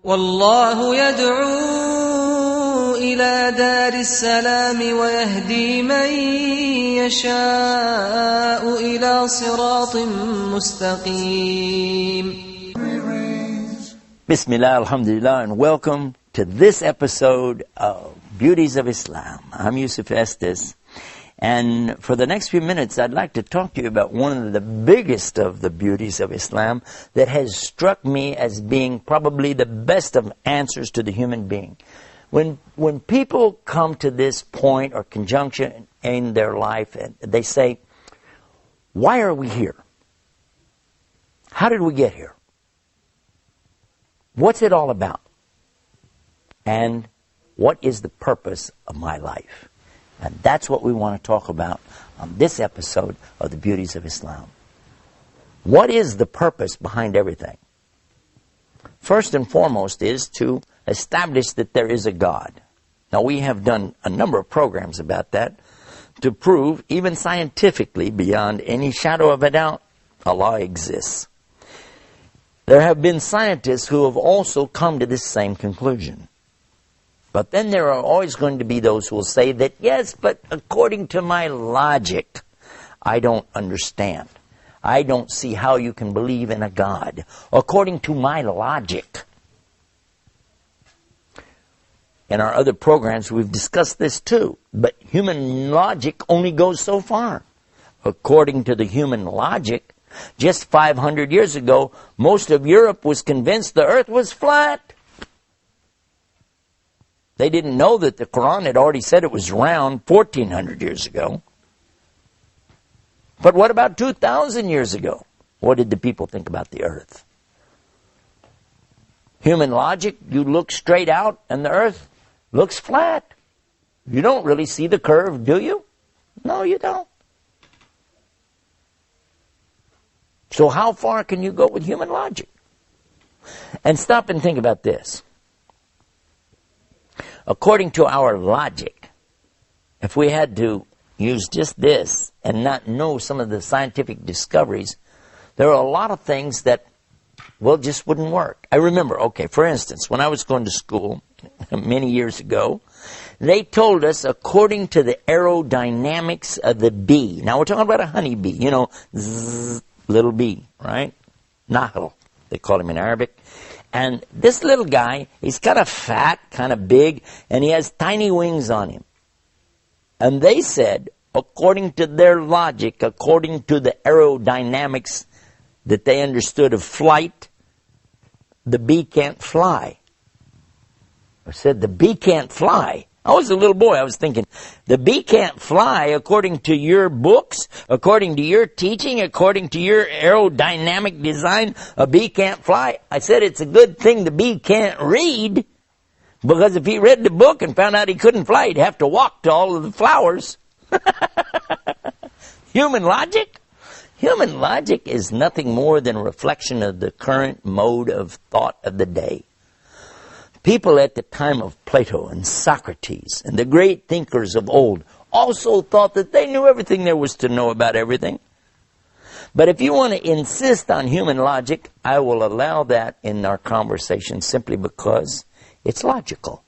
والله يدعو إلى دار السلام ويهدي من يشاء إلى صراط مستقيم. Bismillah, alhamdulillah, and welcome to this episode of Beauties of Islam. I'm Yusuf Estes, and for the next few minutes I'd like to talk to you about one of the biggest of the beauties of Islam that has struck me as being probably the best of answers to the human being. When people come to this point or conjunction in their life, and they say, why are we here? How did we get here? What's it all about? And what is the purpose of my life? And that's what we want to talk about on this episode of the Beauties of Islam. What is the purpose behind everything? First and foremost is to establish that there is a God. Now, we have done a number of programs about that to prove, even scientifically, beyond any shadow of a doubt, Allah exists. There have been scientists who have also come to this same conclusion. But then there are always going to be those who will say that, yes, but according to my logic, I don't understand. I don't see how you can believe in a God. According to my logic. In our other programs, we've discussed this too. But human logic only goes so far. According to the human logic, just 500 years ago, most of Europe was convinced the earth was flat. They didn't know that the Quran had already said it was round 1,400 years ago. But what about 2,000 years ago? What did the people think about the earth? Human logic, you look straight out and the earth looks flat. You don't really see the curve, do you? No, you don't. So how far can you go with human logic? And stop and think about this. According to our logic, if we had to use just this and not know some of the scientific discoveries, there are a lot of things that, well, just wouldn't work. I remember, for instance, when I was going to school many years ago, they told us according to the aerodynamics of the bee. Now we're talking about a honeybee, zzz, little bee, right? Nahl, they call him in Arabic. And this little guy, he's kind of fat, kind of big, and he has tiny wings on him. And they said, according to their logic, according to the aerodynamics that they understood of flight, the bee can't fly. I said, the bee can't fly. I was a little boy. I was thinking, the bee can't fly according to your books, according to your teaching, according to your aerodynamic design. A bee can't fly. I said, it's a good thing the bee can't read, because if he read the book and found out he couldn't fly, he'd have to walk to all of the flowers. Human logic? Human logic is nothing more than a reflection of the current mode of thought of the day. People at the time of Plato and Socrates and the great thinkers of old also thought that they knew everything there was to know about everything. But if you want to insist on human logic, I will allow that in our conversation simply because it's logical.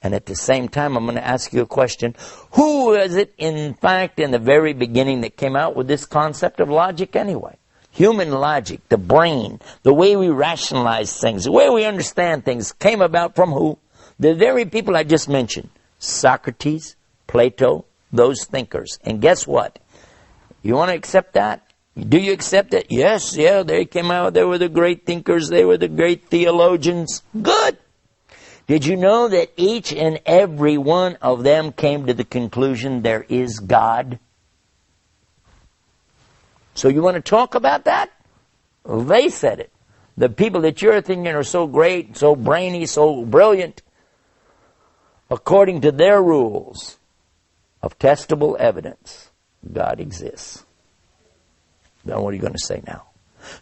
And at the same time, I'm going to ask you a question. Who was it, in fact, in the very beginning that came out with this concept of logic anyway? Human logic, the brain, the way we rationalize things, the way we understand things came about from who? The very people I just mentioned. Socrates, Plato, those thinkers. And guess what? You want to accept that? Do you accept it? Yes, they came out. They were the great thinkers. They were the great theologians. Good. Did you know that each and every one of them came to the conclusion there is God? So you want to talk about that? Well, they said it. The people that you're thinking are so great, so brainy, so brilliant, according to their rules of testable evidence, God exists. Then what are you going to say now?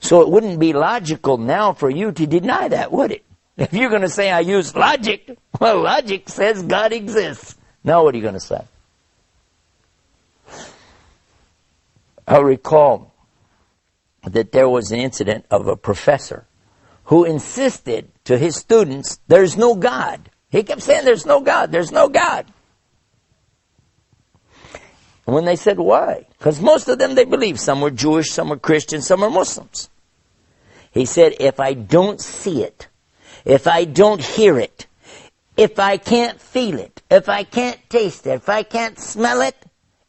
So it wouldn't be logical now for you to deny that, would it? If you're going to say I use logic, well, logic says God exists. Now what are you going to say? I recall that there was an incident of a professor who insisted to his students, there's no God. He kept saying, there's no God, there's no God. And when they said, why? Because most of them, they believed. Some were Jewish, some were Christian, some were Muslims. He said, if I don't see it, if I don't hear it, if I can't feel it, if I can't taste it, if I can't smell it,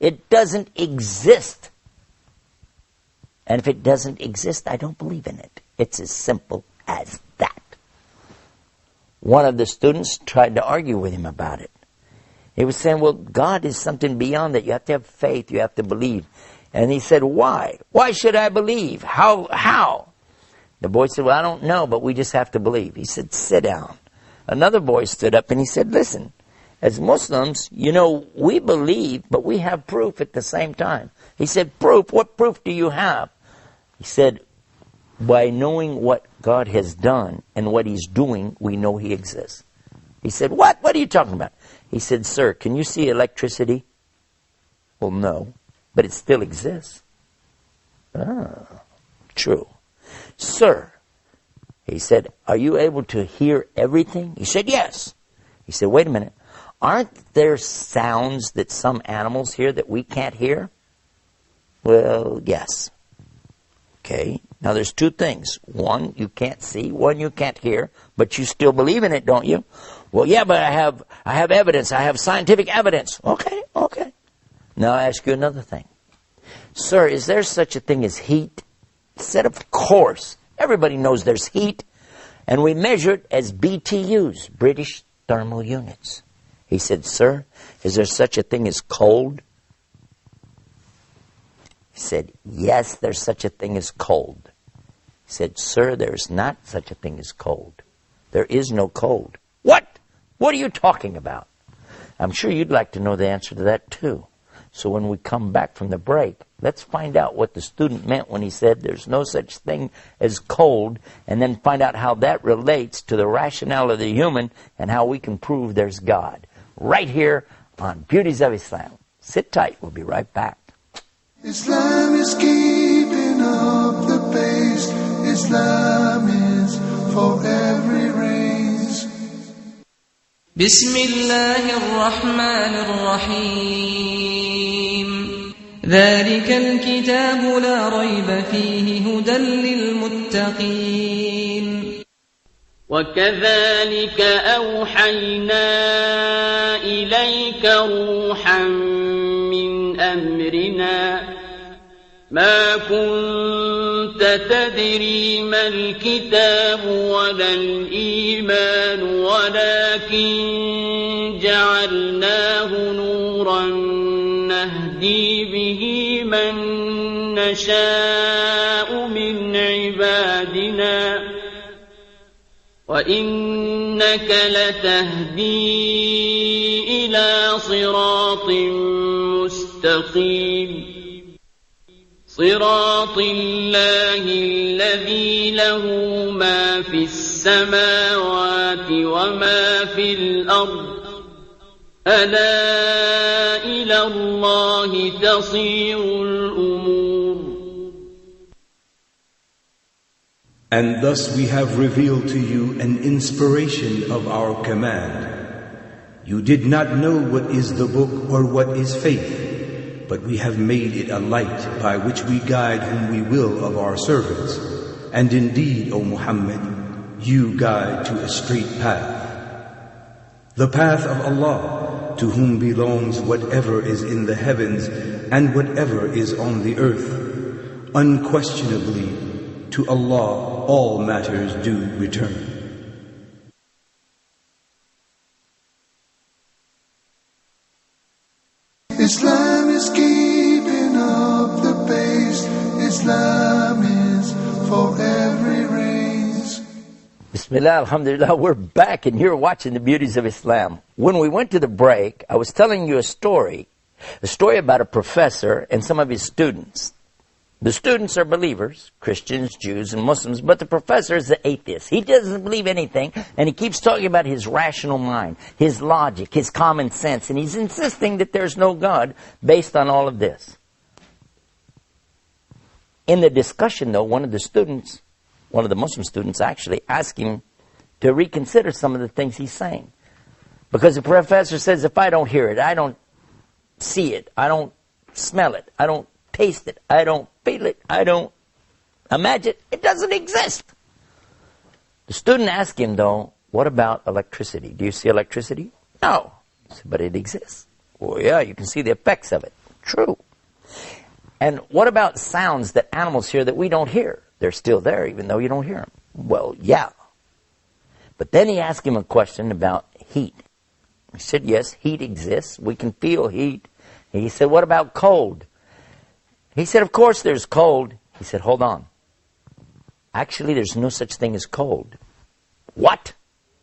it doesn't exist. And if it doesn't exist, I don't believe in it. It's as simple as that. One of the students tried to argue with him about it. He was saying, well, God is something beyond that. You have to have faith. You have to believe. And he said, why? Why should I believe? How? The boy said, well, I don't know, but we just have to believe. He said, sit down. Another boy stood up and he said, listen, as Muslims, we believe, but we have proof at the same time. He said, proof? What proof do you have? He said, by knowing what God has done and what he's doing, we know he exists. He said, what? What are you talking about? He said, sir, can you see electricity? Well, no, but it still exists. Ah, true. Sir, he said, are you able to hear everything? He said, yes. He said, wait a minute. Aren't there sounds that some animals hear that we can't hear? Well, yes. Okay, now there's two things. One, you can't see. One, you can't hear. But you still believe in it, don't you? Well, yeah, but I have evidence. I have scientific evidence. Okay. Now I ask you another thing. Sir, is there such a thing as heat? He said, of course. Everybody knows there's heat. And we measure it as BTUs, British thermal units. He said, sir, is there such a thing as cold? He said, yes, there's such a thing as cold. He said, sir, there's not such a thing as cold. There is no cold. What? What are you talking about? I'm sure you'd like to know the answer to that too. So when we come back from the break, let's find out what the student meant when he said there's no such thing as cold, and then find out how that relates to the rationale of the human and how we can prove there's God. Right here on Beauties of Islam. Sit tight. We'll be right back. Islam is keeping up the pace. Islam is for every race. بسم الله الرحمن الرحيم ذلك الكتاب لا ريب فيه هدى للمتقين وكذلك أوحينا إليك روحا من أمرنا ما كنت تدري ما الكتاب ولا الإيمان ولكن جعلناه نورا نهدي به من نشاء من عبادنا وإنك لتهدي إلى صراط مستقيم صراط الله الذي له ما في السماوات وما في الأرض ألا إلى الله تصير الأمور. And thus we have revealed to you an inspiration of our command. You did not know what is the book or what is faith, but we have made it a light by which we guide whom we will of our servants. And indeed, O Muhammad, you guide to a straight path. The path of Allah, to whom belongs whatever is in the heavens and whatever is on the earth. Unquestionably, to Allah all matters do return. Islam is keeping up the pace. Islam is for every race. Bismillah, alhamdulillah, we're back and you're watching the Beauties of Islam. When we went to the break, I was telling you a story about a professor and some of his students. The students are believers, Christians, Jews, and Muslims, but the professor is the atheist. He doesn't believe anything, and he keeps talking about his rational mind, his logic, his common sense, and he's insisting that there's no God based on all of this. In the discussion, though, one of the Muslim students actually asked him to reconsider some of the things he's saying. Because the professor says, if I don't hear it, I don't see it, I don't smell it, I don't taste it, I don't feel it, I don't imagine it, it doesn't exist. The student asked him, though, what about electricity? Do you see electricity? No. He said, but it exists. Well, yeah, you can see the effects of it. True. And what about sounds that animals hear that we don't hear? They're still there, even though you don't hear them. Well, yeah. But then he asked him a question about heat. He said, yes, heat exists. We can feel heat. And he said, what about cold? He said, of course there's cold. He said, hold on. Actually, there's no such thing as cold. What?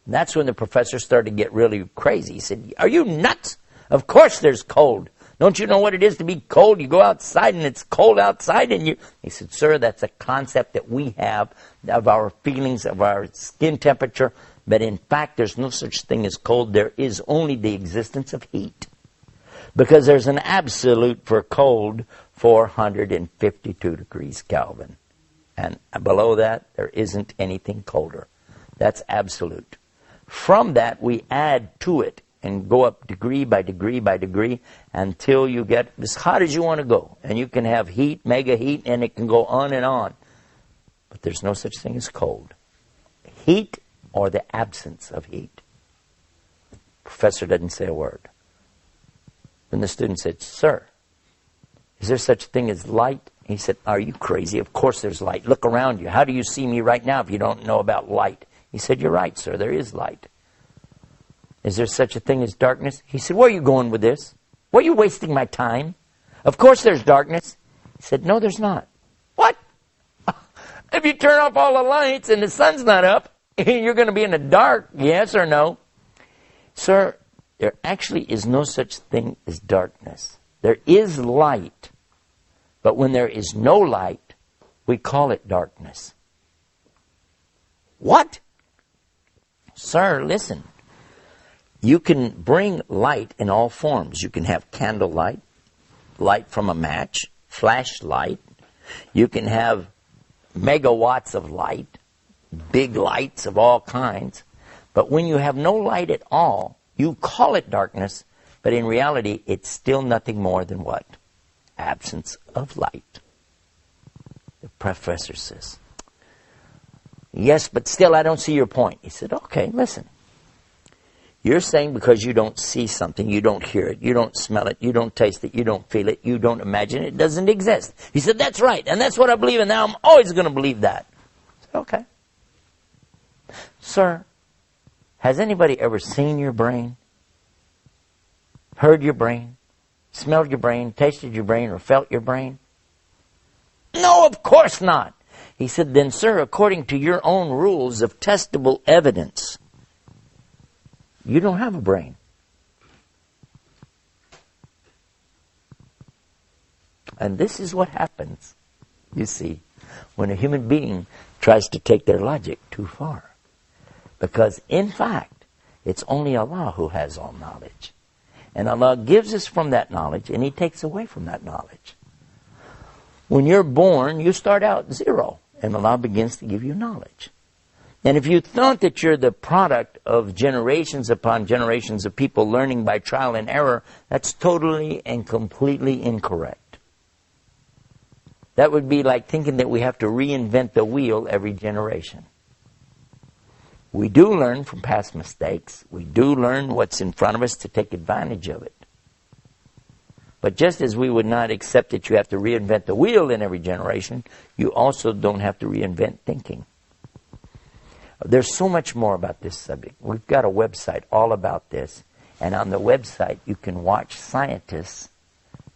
And that's when the professor started to get really crazy. He said, are you nuts? Of course there's cold. Don't you know what it is to be cold? You go outside and it's cold outside and you... He said, sir, that's a concept that we have of our feelings, of our skin temperature. But in fact, there's no such thing as cold. There is only the existence of heat. Because there's an absolute for cold, 452 degrees Kelvin. And below that, there isn't anything colder. That's absolute. From that, we add to it and go up degree by degree by degree until you get as hot as you want to go. And you can have heat, mega heat, and it can go on and on. But there's no such thing as cold. Heat or the absence of heat. Professor doesn't say a word. Then the student said, sir, is there such a thing as light? He said, are you crazy? Of course there's light. Look around you. How do you see me right now if you don't know about light? He said, you're right, sir. There is light. Is there such a thing as darkness? He said, where are you going with this? Why are you wasting my time? Of course there's darkness. He said, no, there's not. What? If you turn off all the lights and the sun's not up, you're going to be in the dark, yes or no? Sir, there actually is no such thing as darkness. There is light. But when there is no light, we call it darkness. What? Sir, listen. You can bring light in all forms. You can have candlelight, light from a match, flashlight. You can have megawatts of light, big lights of all kinds. But when you have no light at all, you call it darkness, but in reality, it's still nothing more than what? Absence of light. The professor says, yes, but still I don't see your point. He said, okay, listen. You're saying because you don't see something, you don't hear it, you don't smell it, you don't taste it, you don't feel it, you don't imagine it, it doesn't exist. He said, that's right, and that's what I believe, and now I'm always going to believe that. I said, okay. Sir, has anybody ever seen your brain? Heard your brain? Smelled your brain? Tasted your brain? Or felt your brain? No, of course not. He said, then, sir, according to your own rules of testable evidence, you don't have a brain. And this is what happens, you see, when a human being tries to take their logic too far. Because, in fact, it's only Allah who has all knowledge. And Allah gives us from that knowledge, and He takes away from that knowledge. When you're born, you start out zero, and Allah begins to give you knowledge. And if you thought that you're the product of generations upon generations of people learning by trial and error, that's totally and completely incorrect. That would be like thinking that we have to reinvent the wheel every generation. We do learn from past mistakes. We do learn what's in front of us to take advantage of it. But just as we would not accept that you have to reinvent the wheel in every generation, you also don't have to reinvent thinking. There's so much more about this subject. We've got a website all about this. And on the website, you can watch scientists,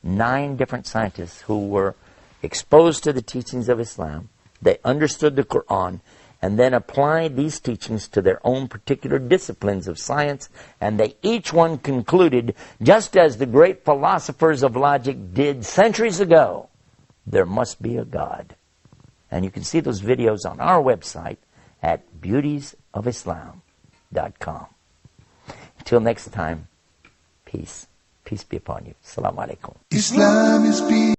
9 different scientists who were exposed to the teachings of Islam. They understood the Quran and then applied these teachings to their own particular disciplines of science. And they each one concluded, just as the great philosophers of logic did centuries ago, there must be a God. And you can see those videos on our website at beautiesofislam.com. Until next time, peace. Peace be upon you. Assalamu alaikum. Islam is peace.